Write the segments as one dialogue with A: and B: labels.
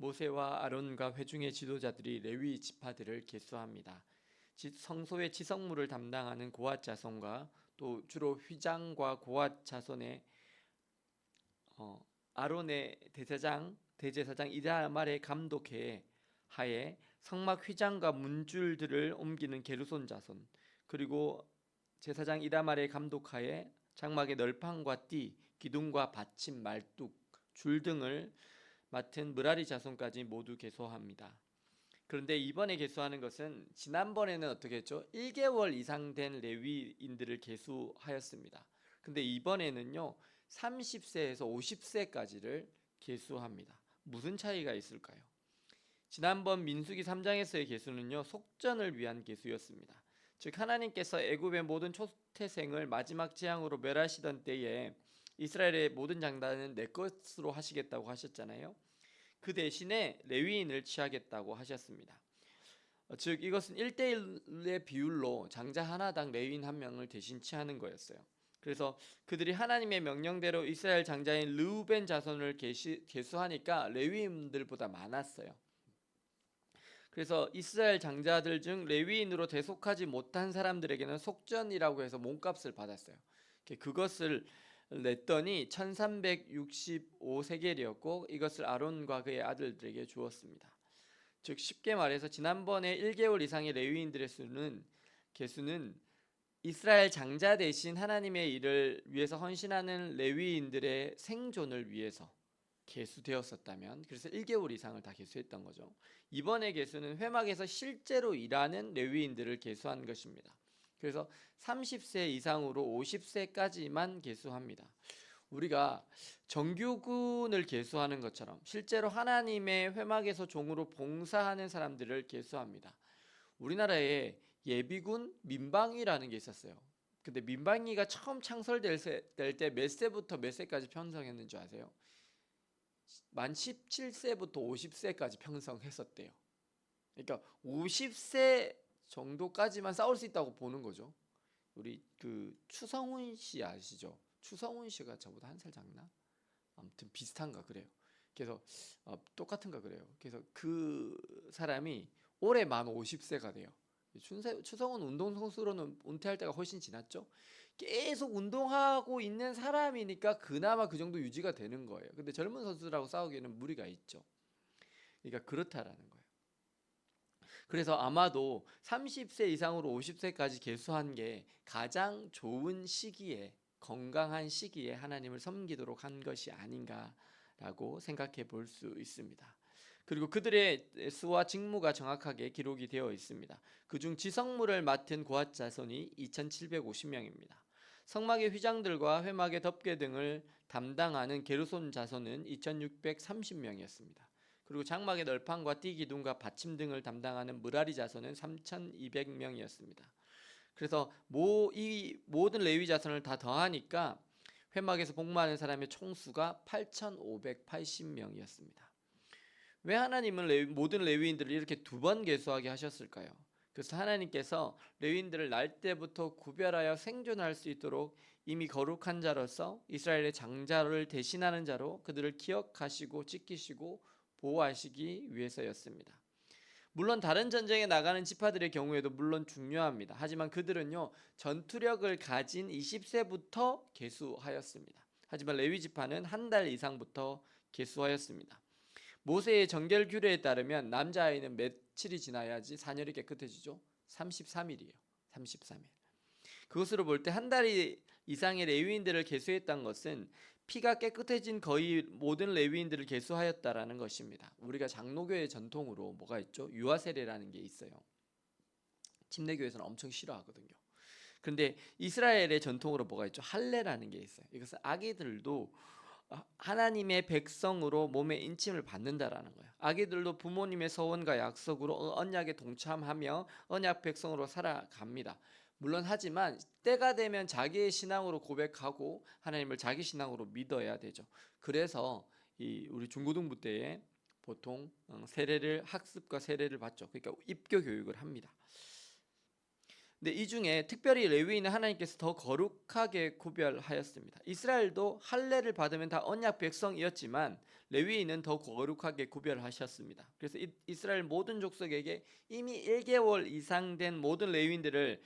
A: 모세와 아론과 회중의 지도자들이 레위 지파들을 계수합니다. 성소의 지성물을 담당하는 고앗 자손과 또 주로 휘장과 고앗 자손의 아론의 대제사장 이다말의 감독해 하에 성막 휘장과 문줄들을 옮기는 게르손 자손, 그리고 제사장 이다말의 감독하에 장막의 널판과 띠, 기둥과 받침, 말뚝, 줄 등을 맡은 므라리 자손까지 모두 계수합니다. 그런데 이번에 계수하는 것은 지난번에는 어떻게 했죠? 1개월 이상 된 레위인들을 계수하였습니다. 근데 이번에는요 30세에서 50세까지를 계수합니다. 무슨 차이가 있을까요? 지난번 민수기 3장에서의 계수는요 속전을 위한 계수였습니다. 즉 하나님께서 애굽의 모든 초태생을 마지막 재앙으로 멸하시던 때에 이스라엘의 모든 장자는 내 것으로 하시겠다고 하셨잖아요. 그 대신에 레위인을 취하겠다고 하셨습니다. 즉 이것은 1대1의 비율로 장자 하나당 레위인 한 명을 대신 취하는 거였어요. 그래서 그들이 하나님의 명령대로 이스라엘 장자인 르우벤 자손을 계수하니까 레위인들보다 많았어요. 그래서 이스라엘 장자들 중 레위인으로 대속하지 못한 사람들에게는 속전이라고 해서 몸값을 받았어요. 그것을 냈더니 1365세겔이었고 이것을 아론과 그의 아들들에게 주었습니다. 즉 쉽게 말해서 지난번에 1개월 이상의 레위인들의 개수는 이스라엘 장자 대신 하나님의 일을 위해서 헌신하는 레위인들의 생존을 위해서 계수되었었다면, 그래서 1개월 이상을 다 계수했던 거죠. 이번의 계수는 회막에서 실제로 일하는 레위인들을 계수한 것입니다. 그래서 30세 이상으로 50세까지만 계수합니다. 우리가 정규군을 계수하는 것처럼 실제로 하나님의 회막에서 종으로 봉사하는 사람들을 계수합니다. 우리나라에 예비군 민방위라는 게 있었어요. 근데 민방위가 처음 창설될 때 몇 세부터 몇 세까지 편성했는 줄 아세요? 만 17세부터 50세까지 편성했었대요. 그러니까 50세 정도까지만 싸울 수 있다고 보는 거죠. 우리 그 추성훈 씨 아시죠? 추성훈 씨가 저보다 한 살 작나? 아무튼 비슷한가 그래요. 그래서 똑같은가 그래요. 그래서 그 사람이 올해 만 50세가 돼요. 추성훈 운동선수로는 은퇴할 때가 훨씬 지났죠. 계속 운동하고 있는 사람이니까 그나마 그 정도 유지가 되는 거예요. 근데 젊은 선수들하고 싸우기에는 무리가 있죠. 그러니까 그렇다라는 거예요. 그래서 아마도 30세 이상으로 50세까지 계수한 게 가장 좋은 시기에, 건강한 시기에 하나님을 섬기도록 한 것이 아닌가라고 생각해 볼 수 있습니다. 그리고 그들의 수와 직무가 정확하게 기록이 되어 있습니다. 그중 지성물을 맡은 고앗 자손이 2750명입니다. 성막의 휘장들과 회막의 덮개 등을 담당하는 게르손 자손은 2630명이었습니다. 그리고 장막의 널판과 띠 기둥과 받침 등을 담당하는 므라리 자손은 3200명이었습니다. 그래서 이 모든 레위 자손을 다 더하니까 회막에서 복무하는 사람의 총수가 8580명이었습니다. 왜 하나님은 모든 레위인들을 이렇게 두 번 계수하게 하셨을까요? 그래서 하나님께서 레위인들을 날 때부터 구별하여 생존할 수 있도록 이미 거룩한 자로서 이스라엘의 장자를 대신하는 자로 그들을 기억하시고 지키시고 보호하시기 위해서였습니다. 물론 다른 전쟁에 나가는 지파들의 경우에도 물론 중요합니다. 하지만 그들은요 전투력을 가진 20세부터 계수하였습니다. 하지만 레위 지파는 한 달 이상부터 계수하였습니다. 모세의 정결 규례에 따르면 남자아이는 며칠이 지나야지 산열이 깨끗해지죠? 33일이에요. 33일. 그것으로 볼 때 한 달 이상의 레위인들을 계수했던 것은 피가 깨끗해진 거의 모든 레위인들을 계수하였다라는 것입니다. 우리가 장로교의 전통으로 뭐가 있죠? 유아세례라는 게 있어요. 침례교에서는 엄청 싫어하거든요. 그런데 이스라엘의 전통으로 뭐가 있죠? 할례라는 게 있어요. 이것은 아기들도 하나님의 백성으로 몸의 인침을 받는다라는 거예요. 아기들도 부모님의 서원과 약속으로 언약에 동참하며 언약 백성으로 살아갑니다. 물론 하지만 때가 되면 자기의 신앙으로 고백하고 하나님을 자기 신앙으로 믿어야 되죠. 그래서 우리 중고등부 때에 보통 학습과 세례를 받죠. 그러니까 입교 교육을 합니다. 근데 이 중에 특별히 레위인은 하나님께서 더 거룩하게 구별하였습니다. 이스라엘도 할례를 받으면 다 언약 백성이었지만 레위인은 더 거룩하게 구별하셨습니다. 그래서 이스라엘 모든 족속에게 이미 1개월 이상 된 모든 레위인들을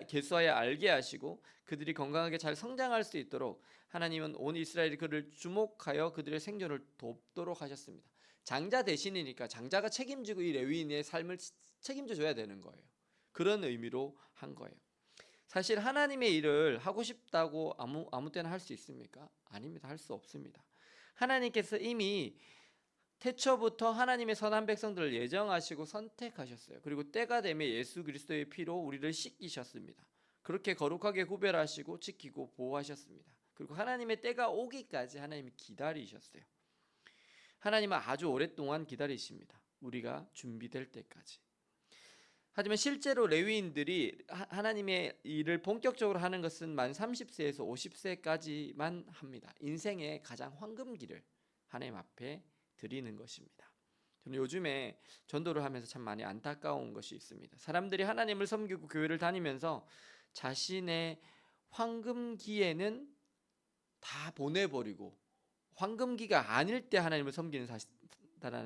A: 계수하여 알게 하시고 그들이 건강하게 잘 성장할 수 있도록 하나님은 온 이스라엘이 그를 주목하여 그들의 생존을 돕도록 하셨습니다. 장자 대신이니까 장자가 책임지고 이 레위인의 삶을 책임져 줘야 되는 거예요. 그런 의미로 한 거예요. 사실 하나님의 일을 하고 싶다고 아무 때나 할 수 있습니까? 아닙니다. 할 수 없습니다. 하나님께서 이미 태초부터 하나님의 선한 백성들을 예정하시고 선택하셨어요. 그리고 때가 되면 예수 그리스도의 피로 우리를 씻기셨습니다. 그렇게 거룩하게 구별하시고 지키고 보호하셨습니다. 그리고 하나님의 때가 오기까지 하나님이 기다리셨어요. 하나님은 아주 오랫동안 기다리십니다. 우리가 준비될 때까지. 하지만 실제로 레위인들이 하나님의 일을 본격적으로 하는 것은 만 30세에서 50세까지만 합니다. 인생의 가장 황금기를 하나님 앞에 드리는 것입니다. 저는 요즘에 전도를 하면서 참 많이 안타까운 것이 있습니다. 사람들이 하나님을 섬기고 교회를 다니면서 자신의 황금기에는 다 보내버리고 황금기가 아닐 때 하나님을 섬기는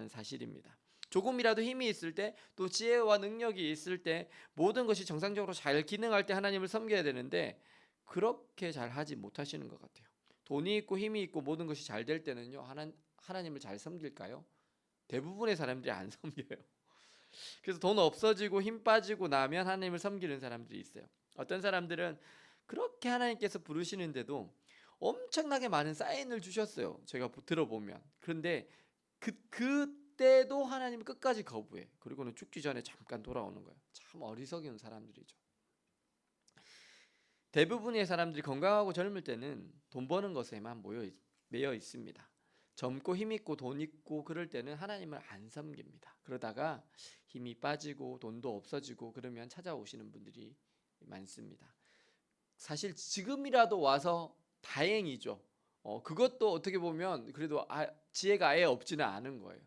A: 사실입니다. 조금이라도 힘이 있을 때, 또 지혜와 능력이 있을 때, 모든 것이 정상적으로 잘 기능할 때 하나님을 섬겨야 되는데 그렇게 잘 하지 못하시는 것 같아요. 돈이 있고 힘이 있고 모든 것이 잘 될 때는요, 하나님을 잘 섬길까요? 대부분의 사람들이 안 섬겨요. 그래서 돈 없어지고 힘 빠지고 나면 하나님을 섬기는 사람들이 있어요. 어떤 사람들은 그렇게 하나님께서 부르시는데도 엄청나게 많은 사인을 주셨어요. 제가 들어보면. 그런데 그때도 하나님이 끝까지 거부해. 그리고는 죽기 전에 잠깐 돌아오는 거예요. 참 어리석은 사람들이죠. 대부분의 사람들이 건강하고 젊을 때는 돈 버는 것에만 매여 있습니다. 젊고 힘 있고 돈 있고 그럴 때는 하나님을 안 섬깁니다. 그러다가 힘이 빠지고 돈도 없어지고 그러면 찾아오시는 분들이 많습니다. 사실 지금이라도 와서 다행이죠. 그것도 어떻게 보면 그래도 지혜가 아예 없지는 않은 거예요.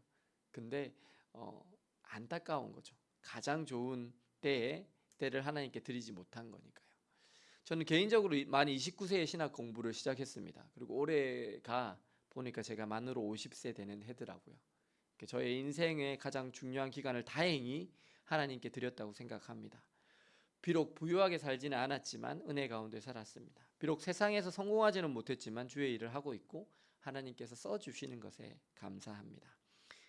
A: 근데 안타까운 거죠. 가장 좋은 때를 하나님께 드리지 못한 거니까요. 저는 개인적으로 만 29세에 신학 공부를 시작했습니다. 그리고 올해가 보니까 제가 만으로 50세 되는 해더라고요. 저의 인생의 가장 중요한 기간을 다행히 하나님께 드렸다고 생각합니다. 비록 부유하게 살지는 않았지만 은혜 가운데 살았습니다. 비록 세상에서 성공하지는 못했지만 주의 일을 하고 있고 하나님께서 써주시는 것에 감사합니다.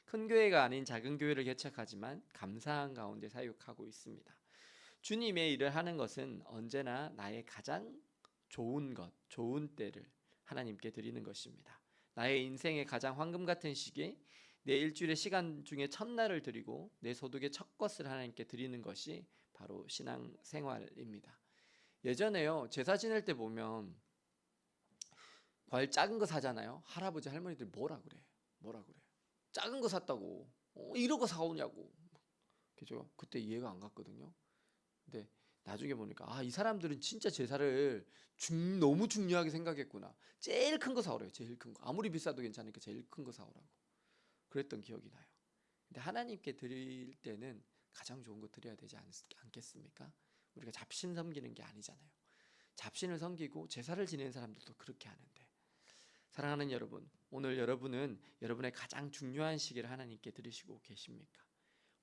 A: 큰 교회가 아닌 작은 교회를 개척하지만 감사한 가운데 사역하고 있습니다. 주님의 일을 하는 것은 언제나 나의 가장 좋은 때를 하나님께 드리는 것입니다. 나의 인생의 가장 황금 같은 시기에 내 일주일의 시간 중에 첫날을 드리고 내 소득의 첫 것을 하나님께 드리는 것이 바로 신앙 생활입니다. 예전에요, 제사 지낼 때 보면 과일 작은 거 사잖아요. 할아버지 할머니들 뭐라 그래? 작은 거 샀다고 이런 거 사오냐고. 그죠? 그때 이해가 안 갔거든요. 근데 나중에 보니까 이 사람들은 진짜 제사를 너무 중요하게 생각했구나. 제일 큰 거 사오래요. 제일 큰 거. 아무리 비싸도 괜찮으니까 제일 큰 거 사오라고. 그랬던 기억이 나요. 근데 하나님께 드릴 때는 가장 좋은 거 드려야 되지 않겠습니까? 우리가 잡신 섬기는 게 아니잖아요. 잡신을 섬기고 제사를 지내는 사람들도 그렇게 하는데, 사랑하는 여러분, 오늘 여러분은 여러분의 가장 중요한 시기를 하나님께 드리시고 계십니까?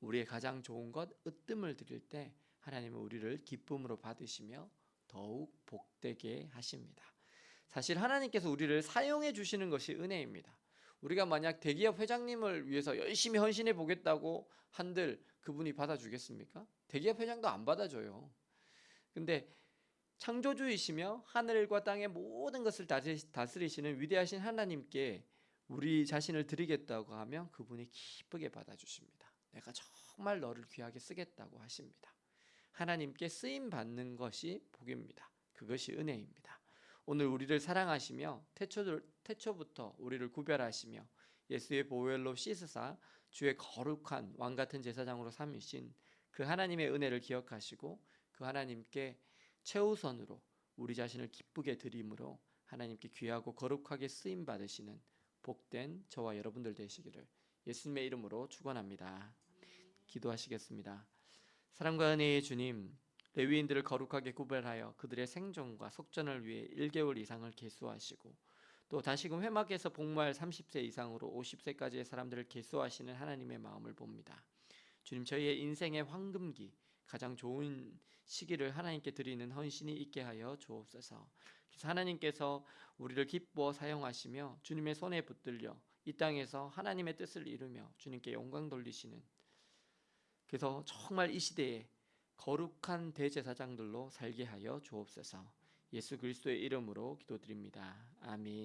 A: 우리의 가장 좋은 것, 으뜸을 드릴 때 하나님은 우리를 기쁨으로 받으시며 더욱 복되게 하십니다. 사실 하나님께서 우리를 사용해 주시는 것이 은혜입니다. 우리가 만약 대기업 회장님을 위해서 열심히 헌신해 보겠다고 한들 그분이 받아주겠습니까? 대기업 회장도 안 받아줘요. 근데 창조주이시며 하늘과 땅의 모든 것을 다스리시는 위대하신 하나님께 우리 자신을 드리겠다고 하면 그분이 기쁘게 받아주십니다. 내가 정말 너를 귀하게 쓰겠다고 하십니다. 하나님께 쓰임 받는 것이 복입니다. 그것이 은혜입니다. 오늘 우리를 사랑하시며 태초부터 우리를 구별하시며 예수의 보혈로 씻으사 주의 거룩한 왕같은 제사장으로 삼으신 그 하나님의 은혜를 기억하시고 그 하나님께 최우선으로 우리 자신을 기쁘게 드림으로 하나님께 귀하고 거룩하게 쓰임 받으시는 복된 저와 여러분들 되시기를 예수님의 이름으로 축원합니다. 기도하시겠습니다. 사랑과 은혜의 주님, 레위인들을 거룩하게 구별하여 그들의 생존과 속전을 위해 1개월 이상을 계수하시고 또 다시금 회막에서 복무할 30세 이상으로 50세까지의 사람들을 계수하시는 하나님의 마음을 봅니다. 주님, 저희의 인생의 황금기, 가장 좋은 시기를 하나님께 드리는 헌신이 있게 하여 주옵소서. 그래서 하나님께서 우리를 기뻐 사용하시며 주님의 손에 붙들려 이 땅에서 하나님의 뜻을 이루며 주님께 영광 돌리시는, 그래서 정말 이 시대에 거룩한 대제사장들로 살게 하여 주옵소서. 예수 그리스도의 이름으로 기도드립니다. 아멘.